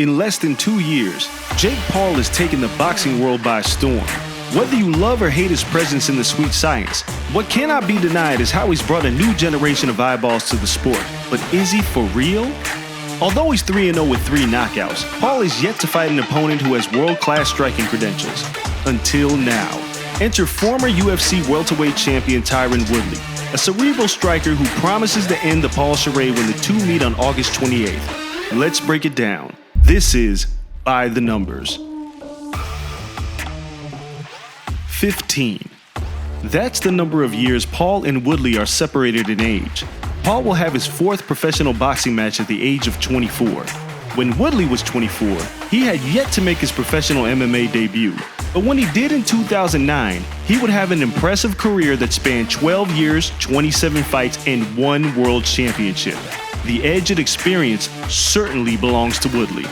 In less than 2 years, Jake Paul has taken the boxing world by storm. Whether you love or hate his presence in the sweet science, what cannot be denied is how he's brought a new generation of eyeballs to the sport. But is he for real? Although he's 3-0 with 3 knockouts, Paul is yet to fight an opponent who has world-class striking credentials. Until now. Enter former UFC welterweight champion Tyron Woodley, a cerebral striker who promises to end the Paul charade when the two meet on August 28th. Let's break it down. This is By the Numbers. 15. That's the number of years Paul and Woodley are separated in age. Paul will have his 4th professional boxing match at the age of 24. When Woodley was 24, he had yet to make his professional MMA debut. But when he did in 2009, he would have an impressive career that spanned 12 years, 27 fights, and 1 world championship. The edge and experience certainly belongs to Woodley.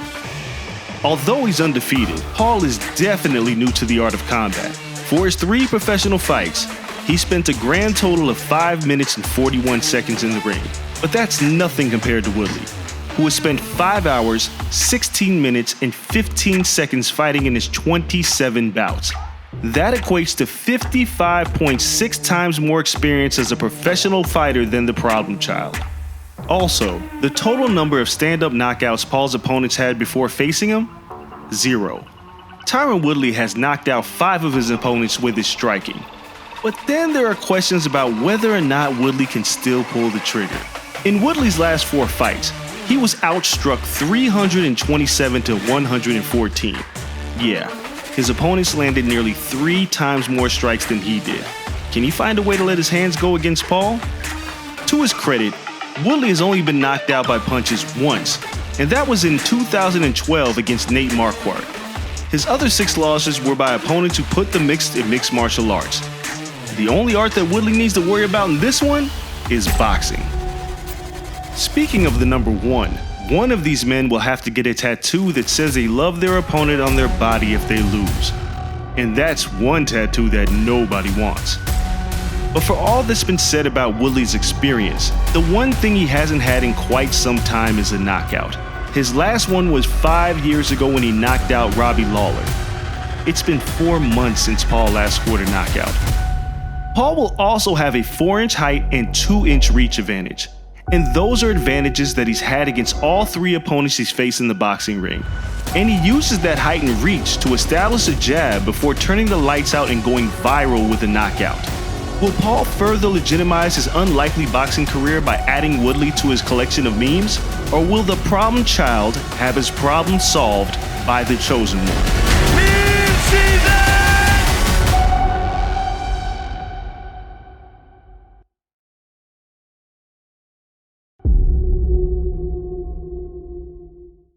Although he's undefeated, Paul is definitely new to the art of combat. For his 3 professional fights, he spent a grand total of 5 minutes and 41 seconds in the ring. But that's nothing compared to Woodley, who has spent 5 hours, 16 minutes, and 15 seconds fighting in his 27 bouts. That equates to 55.6 times more experience as a professional fighter than the problem child. Also, the total number of stand-up knockouts Paul's opponents had before facing him? 0. Tyron Woodley has knocked out 5 of his opponents with his striking. But then there are questions about whether or not Woodley can still pull the trigger. In Woodley's last 4 fights, he was outstruck 327 to 114. Yeah, his opponents landed nearly 3 times more strikes than he did. Can he find a way to let his hands go against Paul? To his credit, Woodley has only been knocked out by punches once, and that was in 2012 against Nate Marquardt. His other 6 losses were by opponents who put the mixed in mixed martial arts. The only art that Woodley needs to worry about in this one is boxing. Speaking of the number 1 of these men will have to get a tattoo that says they love their opponent on their body if they lose. And that's one tattoo that nobody wants. But for all that's been said about Woodley's experience, the one thing he hasn't had in quite some time is a knockout. His last one was 5 years ago when he knocked out Robbie Lawler. It's been 4 months since Paul last scored a knockout. Paul will also have a 4-inch height and 2-inch reach advantage. And those are advantages that he's had against all 3 opponents he's faced in the boxing ring. And he uses that height and reach to establish a jab before turning the lights out and going viral with a knockout. Will Paul further legitimize his unlikely boxing career by adding Woodley to his collection of memes? Or will the problem child have his problem solved by the chosen one?